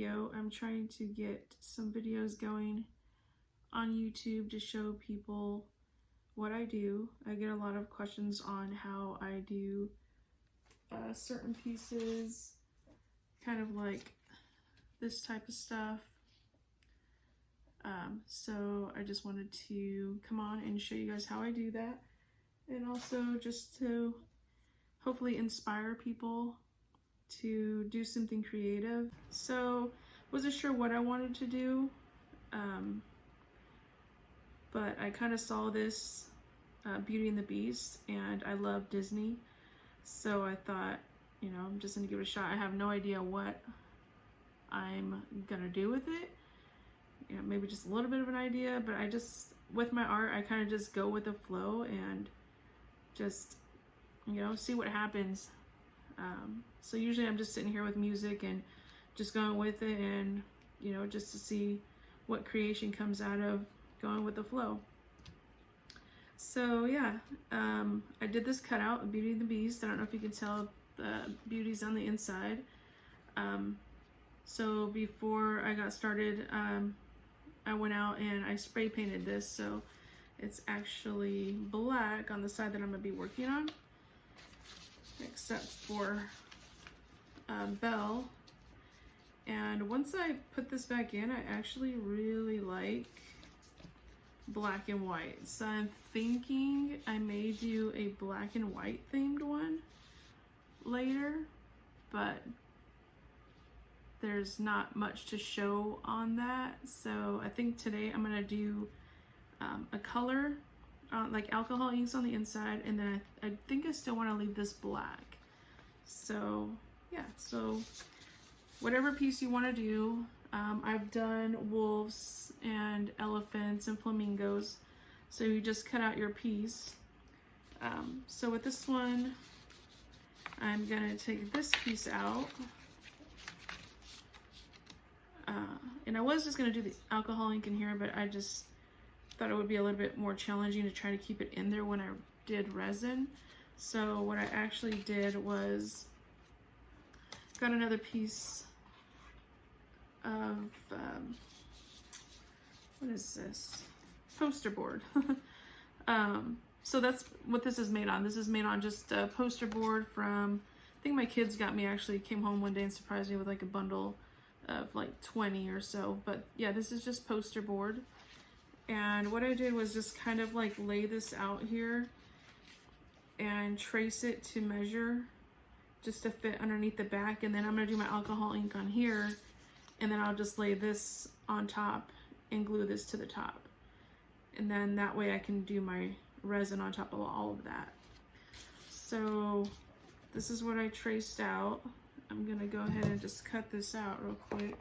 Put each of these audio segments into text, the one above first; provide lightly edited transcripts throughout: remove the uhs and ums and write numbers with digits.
video. I'm trying to get some videos going on YouTube to show people what I do. I get a lot of questions on how I do certain pieces, kind of like this type of stuff. So I just wanted to come on and show you guys how I do that, and also just to hopefully inspire people to do something creative. So wasn't sure what I wanted to do, but I kind of saw this Beauty and the Beast, and I love Disney, so I thought, you know, I'm just gonna give it a shot. I have no idea what I'm gonna do with it. You know, maybe just a little bit of an idea, but I just, with my art, I kind of just go with the flow and just, you know, see what happens. So usually I'm just sitting here with music and just going with it, and, you know, just to see what creation comes out of going with the flow. So yeah, I did this cutout of Beauty and the Beast. I don't know if you can tell the beauty's on the inside. So before I got started, I went out and I spray painted this, so it's actually black on the side that I'm gonna be working on, except for Belle. And once I put this back in, I actually really like black and white, so I'm thinking I may do a black and white themed one later, but there's not much to show on that. So I think today I'm gonna do a color, like alcohol inks on the inside, and then I think I still want to leave this black. So yeah, so whatever piece you want to do. I've done wolves and elephants and flamingos, so you just cut out your piece. So with this one, I'm gonna take this piece out. And I was just gonna do the alcohol ink in here, but I just thought it would be a little bit more challenging to try to keep it in there when I did resin. So what I actually did was got another piece of, what is this? Poster board. So that's what this is made on. This is made on just a poster board from, I think my kids got me, actually came home one day and surprised me with like a bundle of like 20 or so. But yeah, this is just poster board. And what I did was just kind of like lay this out here and trace it to measure just to fit underneath the back. And then I'm gonna do my alcohol ink on here, and then I'll just lay this on top and glue this to the top. And then that way I can do my resin on top of all of that. So this is what I traced out. I'm gonna go ahead and just cut this out real quick.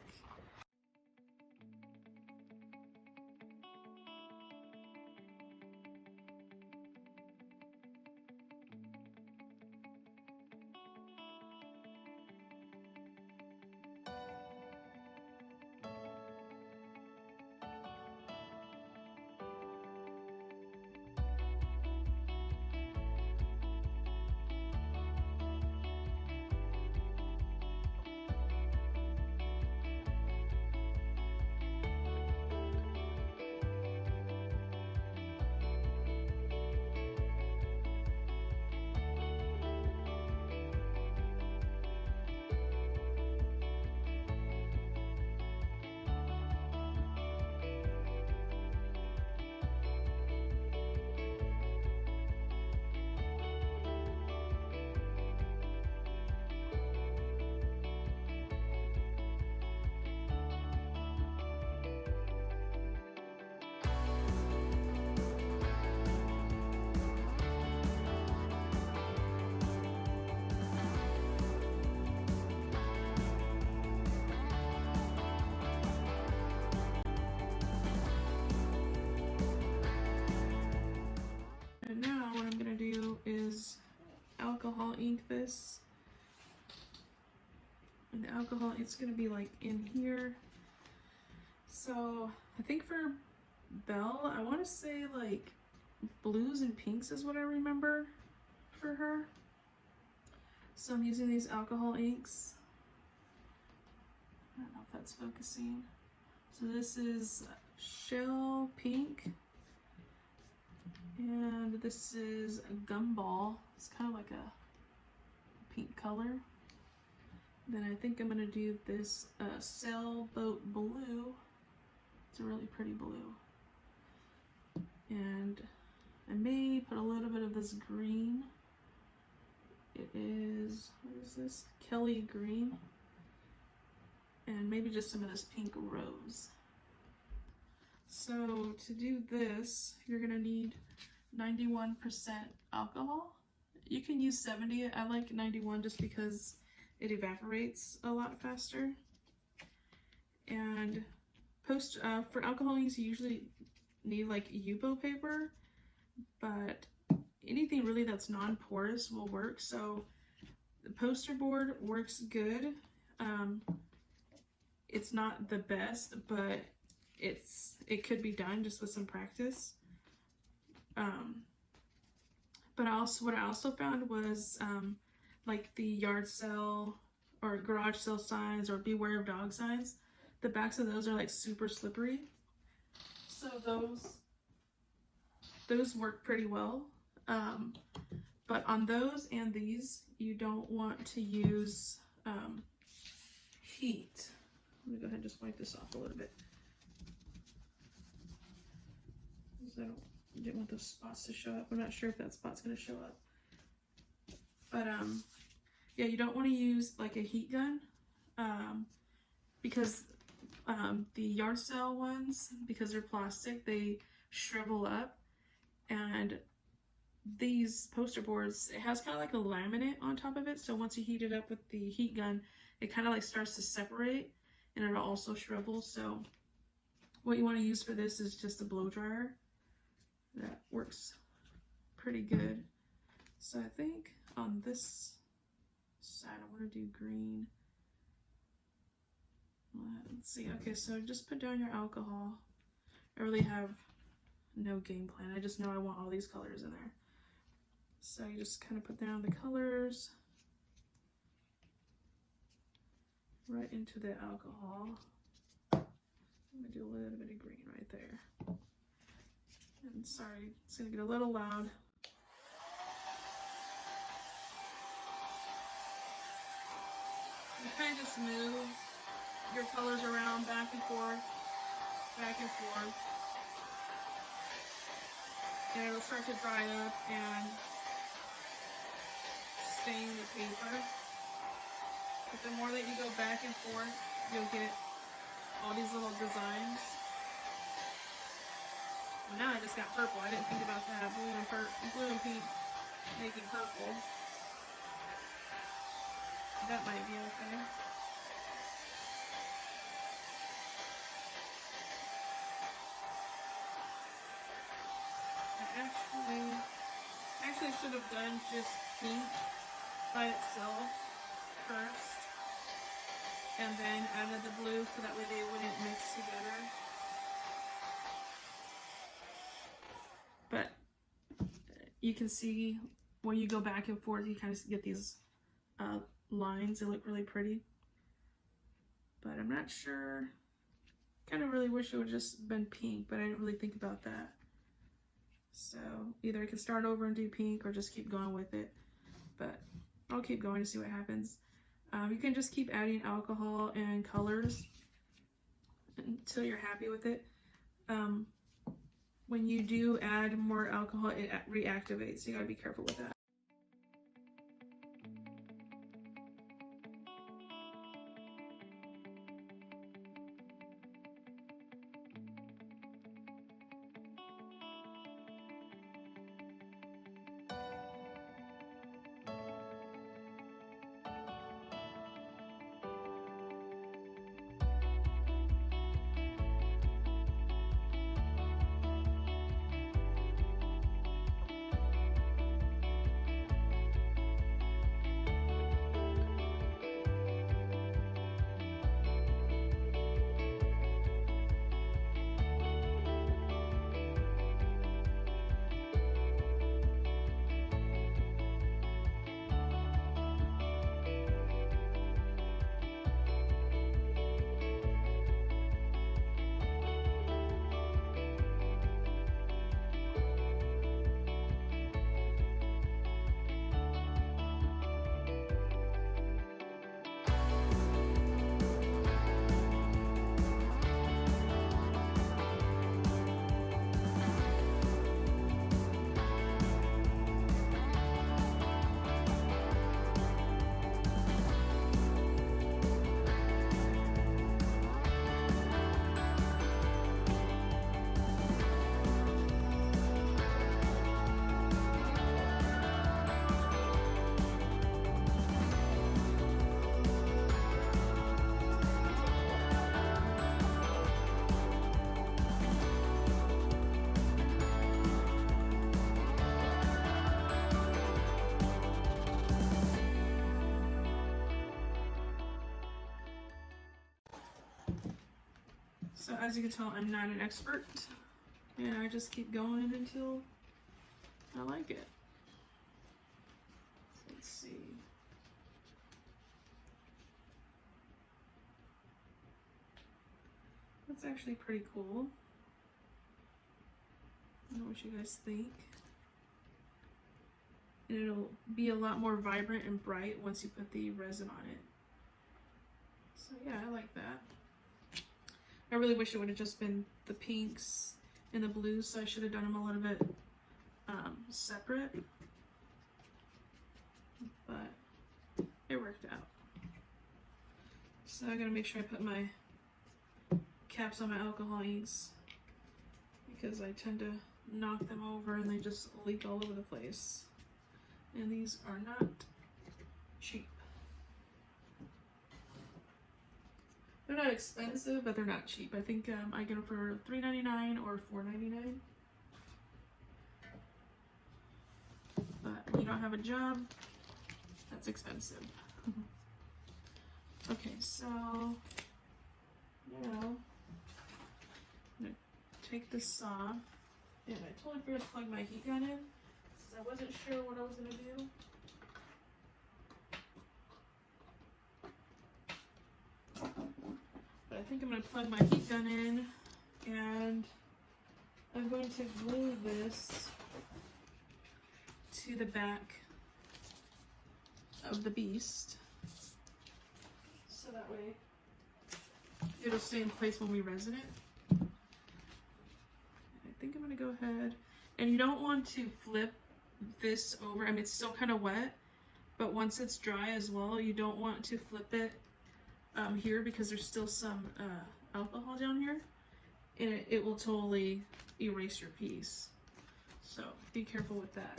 And now what I'm gonna do is alcohol ink this. And the alcohol, it's gonna be like in here. So I think for Belle, I wanna say like blues and pinks is what I remember for her. So I'm using these alcohol inks. I don't know if it's focusing. So this is shell pink, and this is a gumball. It's kind of like a pink color. Then I think I'm gonna do this sailboat blue. It's a really pretty blue. And I may put a little bit of this green. It is, what is this? Kelly green. And maybe just some of this pink rose. So to do this, you're gonna need 91% alcohol. You can use 70. I like 91 just because it evaporates a lot faster. And for alcohol use, you usually need like Yupo paper, but anything really that's non-porous will work. So the poster board works good. It's not the best, but it could be done just with some practice. But what I also found was like the yard sale or garage sale signs or beware of dog signs, the backs of those are like super slippery. So those work pretty well. But on those and these, you don't want to use heat. Let me go ahead and just wipe this off a little bit. I didn't want those spots to show up. I'm not sure if that spot's going to show up. But yeah, you don't want to use like a heat gun because the yard sale ones, because they're plastic, they shrivel up. And these poster boards, it has kind of like a laminate on top of it. So once you heat it up with the heat gun, it kind of like starts to separate and it'll also shrivel. So what you want to use for this is just a blow dryer. That works pretty good. So I think on this side, I want to do green. Let's see. Okay, so just put down your alcohol. I really have no game plan. I just know I want all these colors in there. So you just kind of put down the colors right into the alcohol. I'm gonna do a little bit of green right there. And sorry, it's gonna get a little loud. You kind of just move your colors around back and forth, and it'll start to dry up and stain the paper. But the more that you go back and forth, you'll get all these little designs. Well, now I just got purple. I didn't think about that. Blue and pink making purple. That might be okay. I actually should have done just pink by itself first, and then added the blue so that way they wouldn't mix together. But you can see when you go back and forth, you kind of get these lines. They look really pretty. But I'm not sure. Kind of really wish it would have just been pink, but I didn't really think about that. So either I can start over and do pink or just keep going with it. But I'll keep going to see what happens. You can just keep adding alcohol and colors until you're happy with it. When you do add more alcohol, it reactivates, so you gotta be careful with that. So as you can tell, I'm not an expert, and I just keep going until I like it. Let's see. That's actually pretty cool. I don't know what you guys think. And it'll be a lot more vibrant and bright once you put the resin on it. So yeah, I like that. I really wish it would have just been the pinks and the blues, so I should have done them a little bit separate. But it worked out. So I gotta make sure I put my caps on my alcohol inks because I tend to knock them over and they just leak all over the place. And these are not cheap. They're not expensive, but they're not cheap. I think I get them for $3.99 or $4.99. But when you don't have a job, that's expensive. Okay, so now I'm gonna take this off, and I totally forgot to plug my heat gun in, so I wasn't sure what I was gonna do. But I think I'm gonna plug my heat gun in, and I'm going to glue this to the back of the beast, so that way it'll stay in place when we resin it. I think I'm gonna go ahead, and you don't want to flip this over. I mean, it's still kind of wet, but once it's dry as well, you don't want to flip it here because there's still some alcohol down here, and it will totally erase your piece. So be careful with that.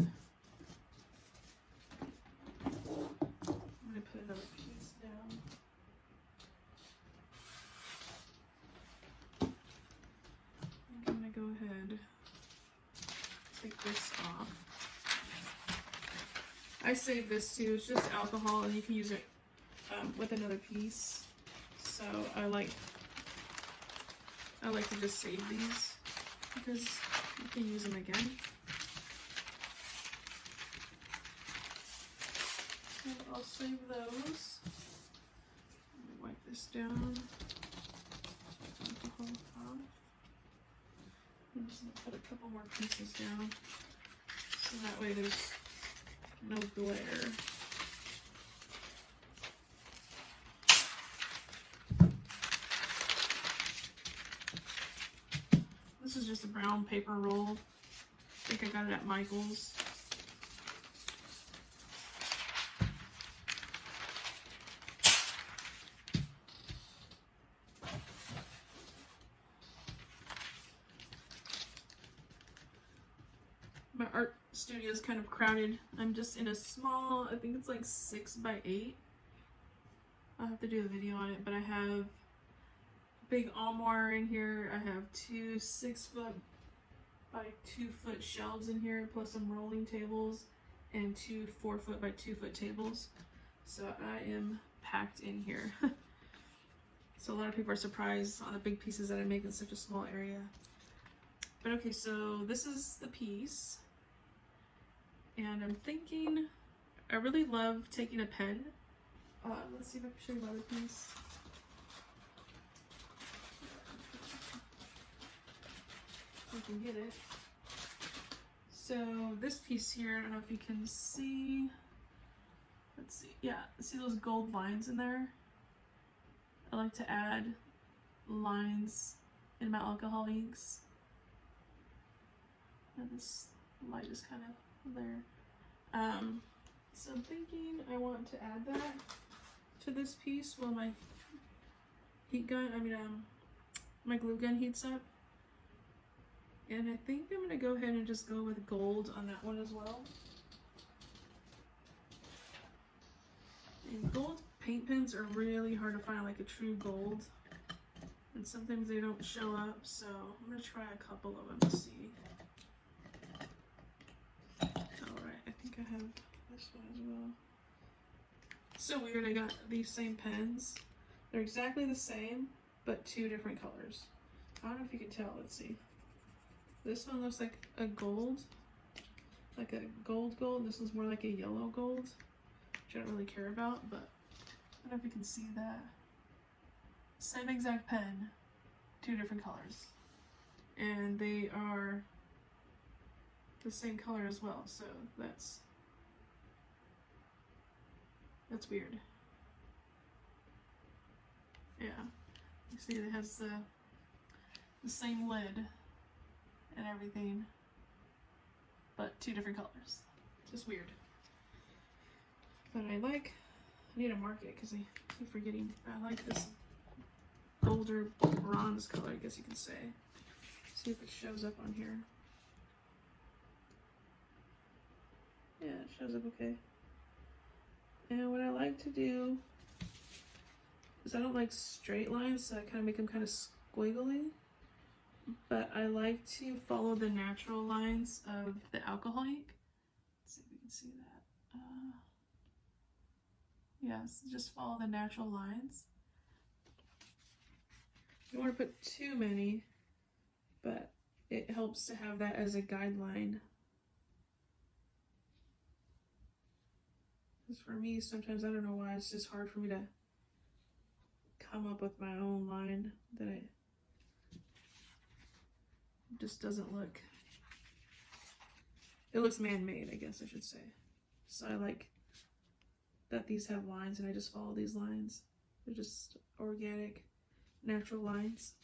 I'm gonna put another piece down. I'm gonna go ahead, take this off. I save this too, it's just alcohol and you can use it with another piece. So I like to just save these because you can use them again. So I'll save those. Let me wipe this down. Alcohol off. I'm just gonna put a couple more pieces down so that way there's no glare. This is just a brown paper roll. I think I got it at Michael's. My art studio is kind of crowded. I'm just in a small, I think it's like 6x8. I'll have to do a video on it, but I have big armoire in here. I have two 6-foot by 2-foot shelves in here, plus some rolling tables and two 4-foot by 2-foot tables. So I am packed in here. So a lot of people are surprised on the big pieces that I make in such a small area. But okay, so this is the piece. And I'm thinking, I really love taking a pen. Let's see if I can show you the other piece. If I can get it. So this piece here, I don't know if you can see. Let's see. Yeah, see those gold lines in there? I like to add lines in my alcohol inks. And this light is kind of there. So I'm thinking I want to add that to this piece while my my glue gun heats up. And I think I'm gonna go ahead and just go with gold on that one as well. And gold paint pens are really hard to find, like a true gold. And sometimes they don't show up, so I'm gonna try a couple of them to see. Alright, I think I have this one as well. So weird, I got these same pens. They're exactly the same, but two different colors. I don't know if you can tell. Let's see. This one looks like a gold. Like a gold. This one's more like a yellow gold, which I don't really care about, but I don't know if you can see that. Same exact pen, 2 different colors. And they are the same color as well, so that's weird. Yeah, you see it has the same lid and everything, but 2 different colors. Just weird. But I need to mark it because I keep forgetting. I like this older bronze color, I guess you can say. See if it shows up on here. Yeah, it shows up okay. And what I like to do is I don't like straight lines, so I kind of make them kind of squiggly. But I like to follow the natural lines of the alcohol ink. Let's see if we can see that. Yes, just follow the natural lines. You don't want to put too many, but it helps to have that as a guideline. Because for me, sometimes, I don't know why, it's just hard for me to come up with my own line that it just doesn't look, it looks man-made, I guess I should say. So I like that these have lines and I just follow these lines. They're just organic, natural lines.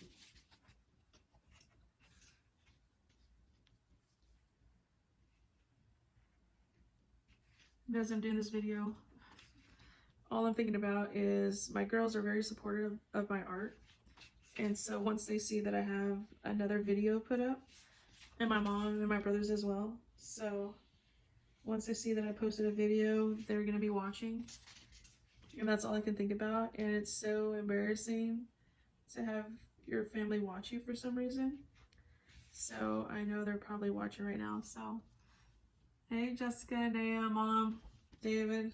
As I'm doing this video, all I'm thinking about is my girls are very supportive of my art. And so once they see that I have another video put up, and my mom and my brothers as well. So once they see that I posted a video, they're going to be watching. And that's all I can think about. And it's so embarrassing to have your family watch you for some reason. So I know they're probably watching right now. So, hey Jessica, Naya, Mom, David,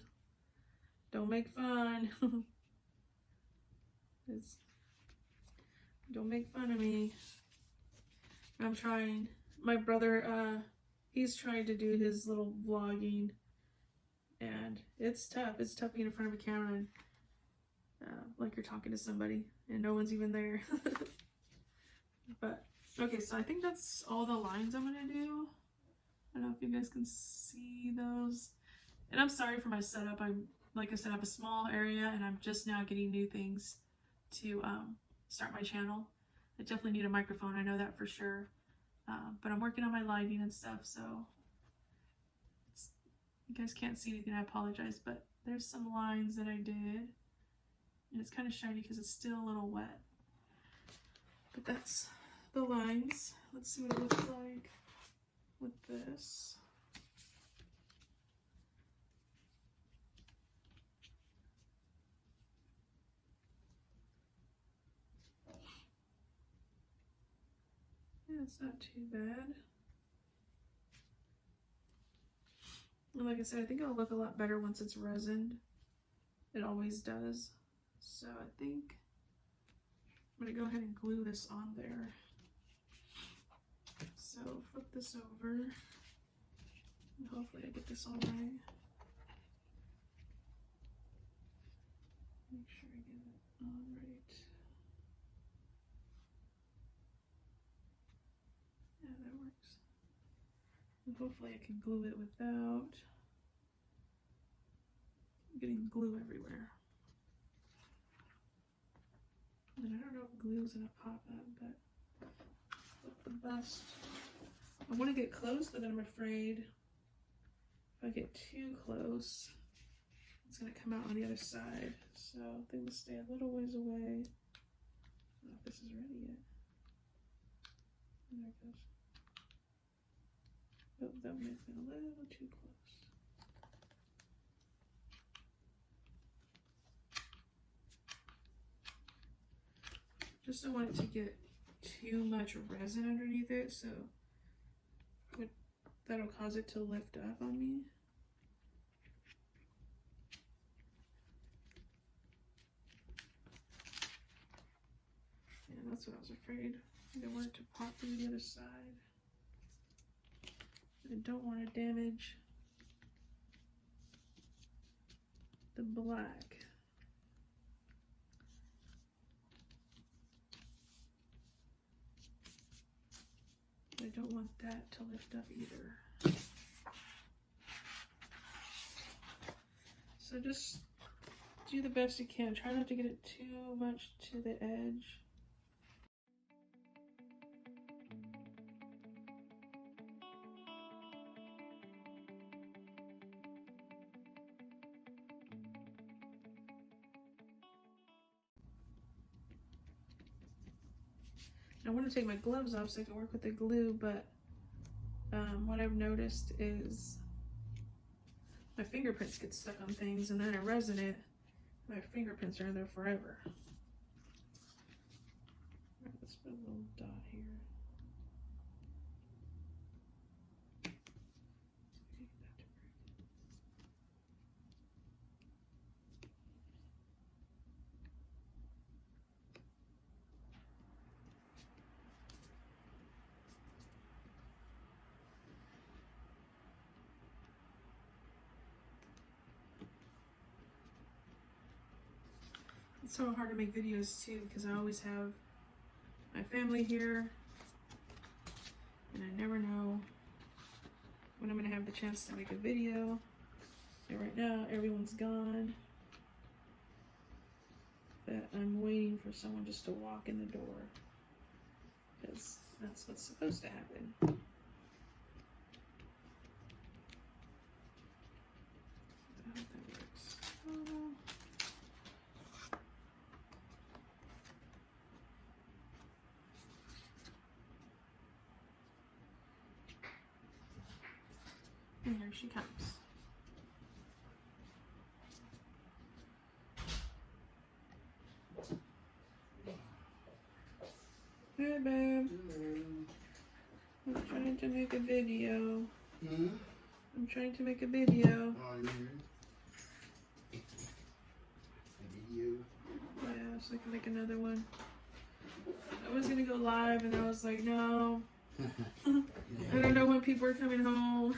don't make fun. Don't make fun of me. I'm trying. My brother, he's trying to do his little vlogging, and it's tough. It's tough being in front of a camera and like you're talking to somebody and no one's even there. But okay, so I think that's all the lines I'm gonna do. I don't know if you guys can see those. And I'm sorry for my setup. Like I said, I have a small area and I'm just now getting new things to start my channel. I definitely need a microphone, I know that for sure. But I'm working on my lighting and stuff, so you guys can't see anything, I apologize, but there's some lines that I did. And it's kind of shiny because it's still a little wet. But that's the lines. Let's see what it looks like with this. Yeah, it's not too bad. And like I said, I think it'll look a lot better once it's resined. It always does. So I think I'm gonna go ahead and glue this on there. So flip this over, and hopefully I get this all right. Make sure I get it on right. Yeah, that works. And hopefully I can glue it without getting glue everywhere. And I don't know if glue is gonna pop up, but what's the best? I want to get close, but then I'm afraid if I get too close, it's gonna come out on the other side. So I think we'll stay a little ways away. I don't know if this is ready yet. There it goes. Oh, that might have been a little too close. Just don't want it to get too much resin underneath it, so that'll cause it to lift up on me. Yeah, That's what I was afraid. I didn't want it to pop through the other side. I don't want to damage the black. I don't want that to lift up either. So just do the best you can. Try not to get it too much to the edge. I want to take my gloves off so I can work with the glue, but what I've noticed is my fingerprints get stuck on things, and then I resin it, my fingerprints are there forever. Alright, let's put a little dot here. It's so hard to make videos too because I always have my family here and I never know when I'm gonna have the chance to make a video. And right now everyone's gone, but I'm waiting for someone just to walk in the door because that's what's supposed to happen. I hope that works. And here she comes. Hey, babe. I'm trying to make a video. I'm trying to make a video. Oh, you hear it? A video? Yeah, so I can make another one. I was gonna go live and I was like, no. I don't know when people are coming home.